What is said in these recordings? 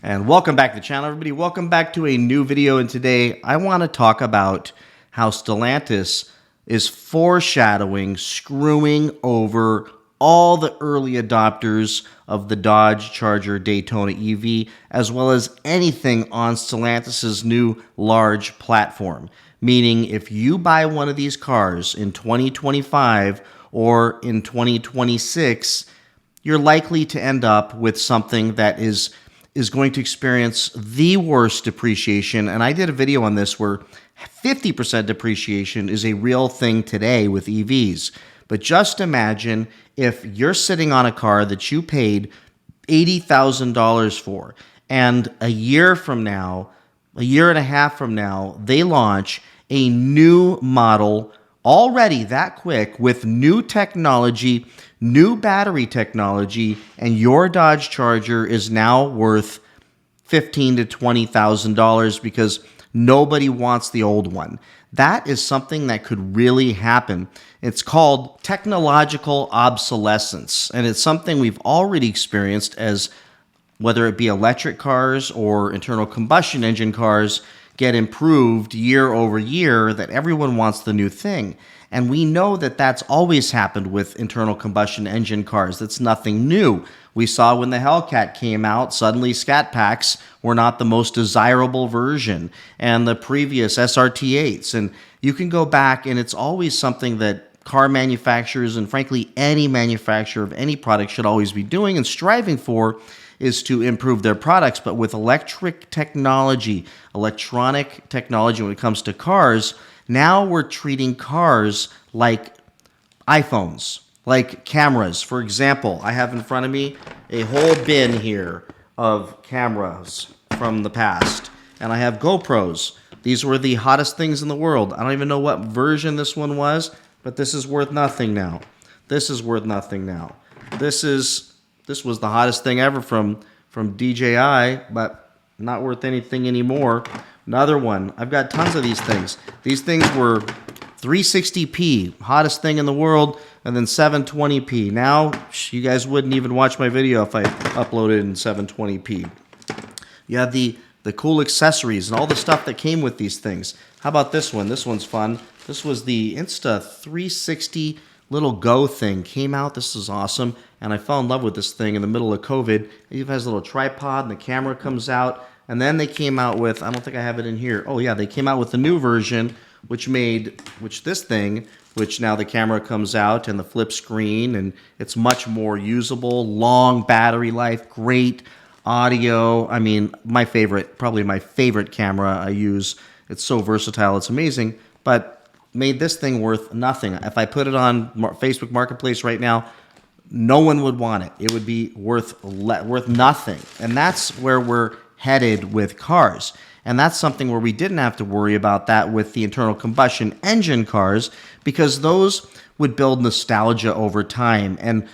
And welcome back to the channel, everybody. Welcome back to a new video. And today I want to talk about how Stellantis is foreshadowing screwing over all the early adopters of the Dodge Charger Daytona EV, as well as anything on Stellantis's new large platform. Meaning, if you buy one of these cars in 2025 or in 2026, you're likely to end up with something that is going to experience the worst depreciation. And I did a video on this where 50% depreciation is a real thing today with EVs. But just imagine if you're sitting on a car that you paid $80,000 for, and a year from now, a year and a half from now, they launch a new model already that quick with new technology, new battery technology, and your Dodge Charger is now worth $15,000 to $20,000 because nobody wants the old one. That is something that could really happen. It's called technological obsolescence, and it's something we've already experienced as whether it be electric cars or internal combustion engine cars get improved year over year, that everyone wants the new thing. And we know that that's always happened with internal combustion engine cars. That's nothing new. We saw when the Hellcat came out, suddenly Scat Packs were not the most desirable version, and the previous SRT8s. And you can go back, and it's always something that car manufacturers, and frankly any manufacturer of any product, should always be doing and striving for, is to improve their products. But with electronic technology when it comes to cars, now we're treating cars like iPhones, like cameras. For example, I have in front of me a whole bin here of cameras from the past, and I have GoPros. These were the hottest things in the world. I don't even know what version this one was, but this is worth nothing now. This is worth nothing now. This was the hottest thing ever from DJI, but not worth anything anymore. Another one. I've got tons of these things. These things were 360p, hottest thing in the world, and then 720p. Now, you guys wouldn't even watch my video if I uploaded in 720p. You have the cool accessories and all the stuff that came with these things. How about this one? This one's fun. This was the Insta360 little Go thing. Came out. This is awesome. And I fell in love with this thing in the middle of COVID. It has a little tripod and the camera comes out. And then they came out with, I don't think I have it in here. Oh yeah, they came out with the new version, which now the camera comes out and the flip screen, and it's much more usable, long battery life, great audio. I mean, probably my favorite camera I use. It's so versatile, it's amazing, but made this thing worth nothing. If I put it on Facebook Marketplace right now, no one would want it. It would be worth nothing. And that's where we're headed with cars. And that's something where we didn't have to worry about that with the internal combustion engine cars, because those would build nostalgia over time. And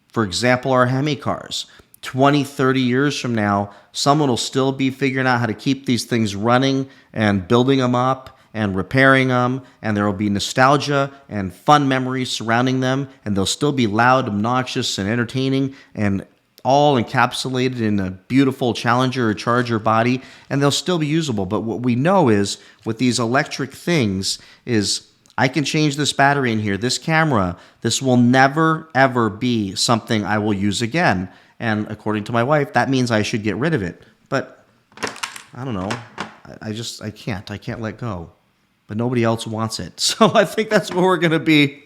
for example, our Hemi cars, 20, 30 years from now, someone will still be figuring out how to keep these things running and building them up and repairing them, and there will be nostalgia and fun memories surrounding them, and they'll still be loud, obnoxious, and entertaining, and all encapsulated in a beautiful Challenger or Charger body, and they'll still be usable. But what we know is, with these electric things, is I can change this battery in here, this camera, this will never, ever be something I will use again. And according to my wife, that means I should get rid of it. But I don't know. I can't let go. But nobody else wants it. So I think that's where we're going to be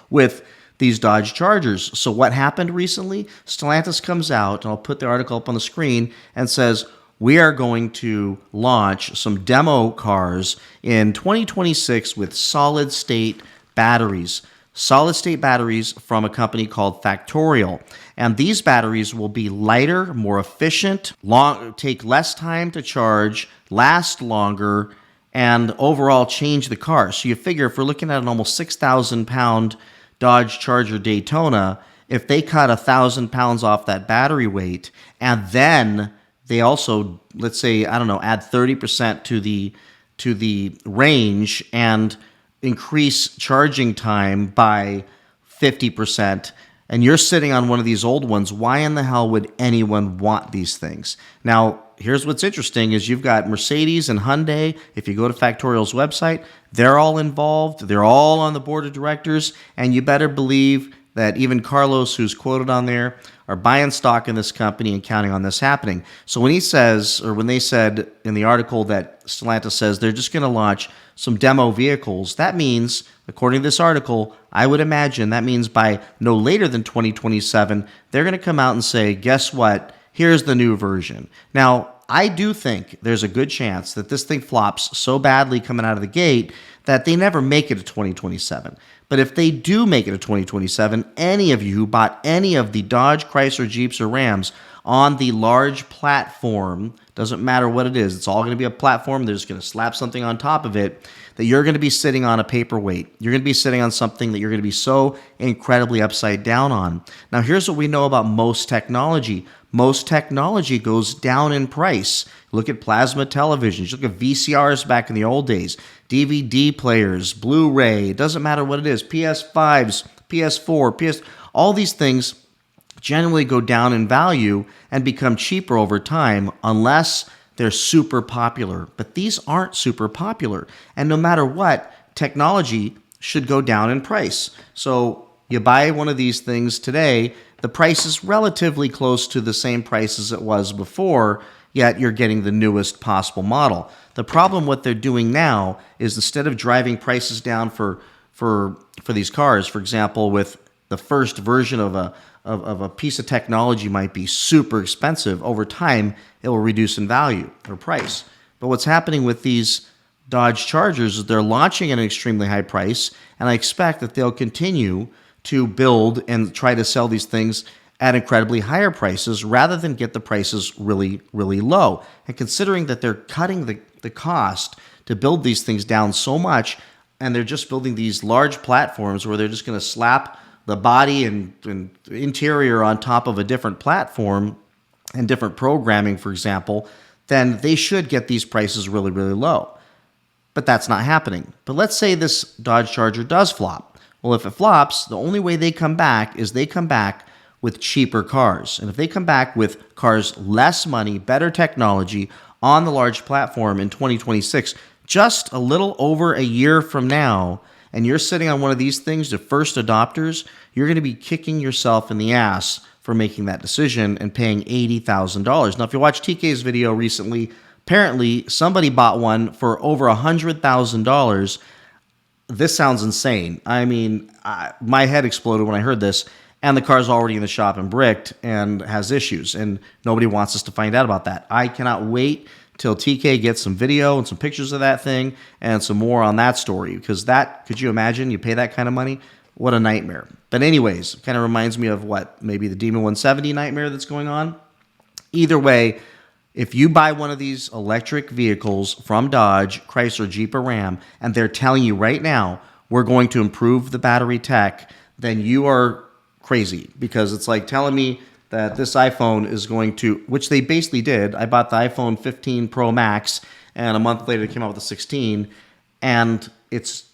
with these Dodge Chargers. So what happened recently? Stellantis comes out, and I'll put the article up on the screen, and says, we are going to launch some demo cars in 2026 with solid-state batteries. Solid-state batteries from a company called Factorial. And these batteries will be lighter, more efficient, take less time to charge, last longer, and overall change the car. So you figure if we're looking at an almost 6,000-pound Dodge Charger Daytona, if they cut 1,000 pounds off that battery weight, and then they also, let's say, I don't know, add 30% to the range and increase charging time by 50%, and you're sitting on one of these old ones, why in the hell would anyone want these things? Now, here's what's interesting is you've got Mercedes and Hyundai. If you go to Factorial's website, they're all involved. They're all on the board of directors. And you better believe that even Carlos, who's quoted on there, are buying stock in this company and counting on this happening. So when he says, or when they said in the article that Stellantis says they're just going to launch some demo vehicles, that means, according to this article, I would imagine that means by no later than 2027, they're going to come out and say, guess what? Here's the new version. Now, I do think there's a good chance that this thing flops so badly coming out of the gate that they never make it to 2027. But if they do make it to 2027, any of you who bought any of the Dodge, Chrysler, Jeeps, or Rams on the large platform, doesn't matter what it is, it's all going to be a platform, they're just going to slap something on top of it, that you're going to be sitting on a paperweight. You're going to be sitting on something that you're going to be so incredibly upside down on. Now, here's what we know about most technology. Most technology goes down in price. Look at plasma televisions. Look at VCRs back in the old days. DVD players, Blu-ray, it doesn't matter what it is. PS5s, PS4, all these things generally go down in value and become cheaper over time unless they're super popular. But these aren't super popular. And no matter what, technology should go down in price. So you buy one of these things today, the price is relatively close to the same price as it was before, yet you're getting the newest possible model. The problem what they're doing now is instead of driving prices down for these cars, for example, with the first version of a piece of technology might be super expensive, over time it will reduce in value or price. But what's happening with these Dodge Chargers is they're launching at an extremely high price, and I expect that they'll continue to build and try to sell these things at incredibly higher prices rather than get the prices really, really low. And considering that they're cutting the cost to build these things down so much, and they're just building these large platforms where they're just going to slap the body and interior on top of a different platform and different programming, for example, then they should get these prices really, really low. But that's not happening. But let's say this Dodge Charger does flop. Well, if it flops, the only way they come back is they come back with cheaper cars. And if they come back with cars less money, better technology on the large platform in 2026, just a little over a year from now, and you're sitting on one of these things, the first adopters, you're going to be kicking yourself in the ass for making that decision and paying $80,000. Now, if you watch TK's video recently, apparently somebody bought one for over $100,000. This sounds insane. I mean, my head exploded when I heard this, and the car's already in the shop and bricked and has issues, and nobody wants us to find out about that. I cannot wait till TK gets some video and some pictures of that thing and some more on that story, because that, could you imagine, you pay that kind of money? What a nightmare. But anyways, it kind of reminds me of what, maybe the Demon 170 nightmare that's going on. Either way, if you buy one of these electric vehicles from Dodge, Chrysler, Jeep, or Ram, and they're telling you right now, we're going to improve the battery tech, then you are crazy, because it's like telling me that this iPhone is going to, which they basically did. I bought the iPhone 15 Pro Max, and a month later it came out with the 16, and it's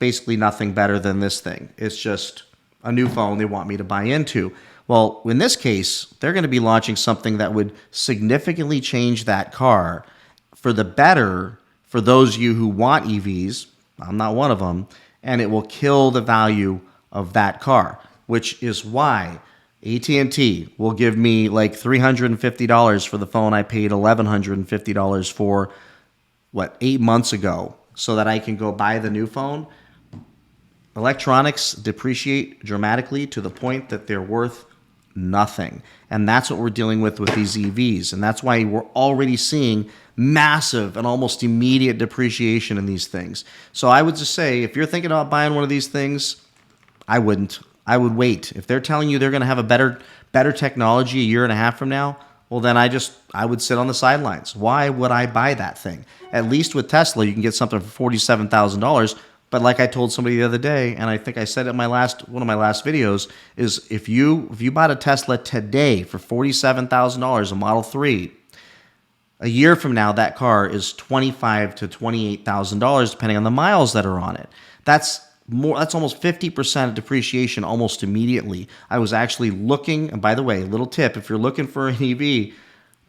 basically nothing better than this thing. It's just a new phone they want me to buy into. Well, in this case, they're going to be launching something that would significantly change that car for the better for those of you who want EVs. I'm not one of them. And it will kill the value of that car, which is why AT&T will give me like $350 for the phone I paid $1,150 for, 8 months ago, so that I can go buy the new phone. Electronics depreciate dramatically to the point that they're worth nothing. And that's what we're dealing with these EVs. And that's why we're already seeing massive and almost immediate depreciation in these things. So I would just say, if you're thinking about buying one of these things, I wouldn't. I would wait. If they're telling you they're going to have a better technology a year and a half from now, well, then I would sit on the sidelines. Why would I buy that thing? At least with Tesla, you can get something for $47,000. But like I told somebody the other day, and I think I said it in one of my last videos, is if you bought a Tesla today for $47,000, a Model 3, a year from now that car is $25,000 to $28,000 depending on the miles that are on it. That's almost 50% of depreciation almost immediately. I was actually looking, and by the way, little tip, if you're looking for an EV,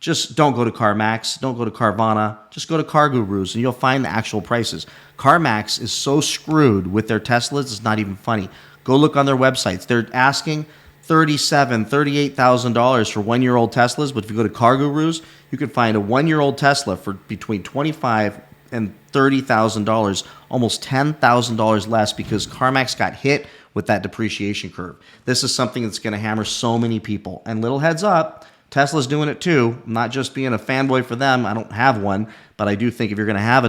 just don't go to CarMax, don't go to Carvana, just go to Car Gurus and you'll find the actual prices. CarMax is so screwed with their Teslas, it's not even funny. Go look on their websites. They're asking $37,000, $38,000 for one-year-old Teslas, but if you go to Car Gurus, you can find a one-year-old Tesla for between $25,000 and $30,000, almost $10,000 less because CarMax got hit with that depreciation curve. This is something that's going to hammer so many people. And little heads up, Tesla's doing it too. I'm not just being a fanboy for them. I don't have one, but I do think if you're going to have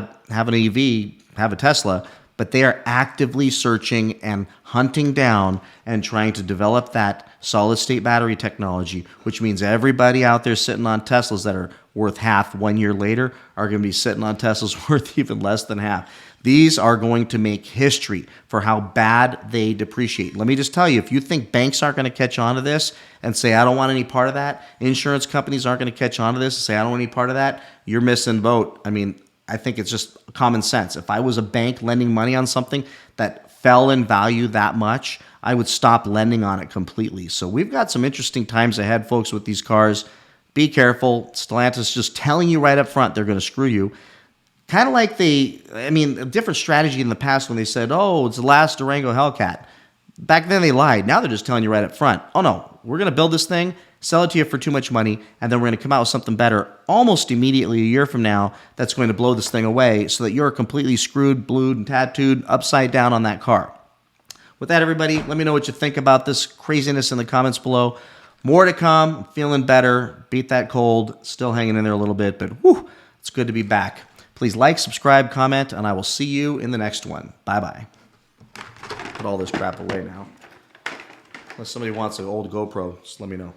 an EV, have a Tesla. But they are actively searching and hunting down and trying to develop that solid state battery technology, which means everybody out there sitting on Teslas that are worth half 1 year later are going to be sitting on Teslas worth even less than half. These are going to make history for how bad they depreciate. Let me just tell you, if you think banks aren't going to catch on to this and say, I don't want any part of that, insurance companies aren't going to catch on to this and say, I don't want any part of that, you're missing boat. I mean, I think it's just common sense. If I was a bank lending money on something that fell in value that much, I would stop lending on it completely. So we've got some interesting times ahead, folks, with these cars. Be careful. Stellantis just telling you right up front they're going to screw you. Kind of like a different strategy in the past when they said, oh, it's the last Durango Hellcat. Back then they lied. Now they're just telling you right up front, oh no, we're going to build this thing, sell it to you for too much money, and then we're going to come out with something better almost immediately a year from now that's going to blow this thing away so that you're completely screwed, blued, and tattooed upside down on that car. With that, everybody, let me know what you think about this craziness in the comments below. More to come. I'm feeling better. Beat that cold. Still hanging in there a little bit, but whew, it's good to be back. Please like, subscribe, comment, and I will see you in the next one. Bye-bye. Put all this crap away now. Unless somebody wants an old GoPro, just let me know.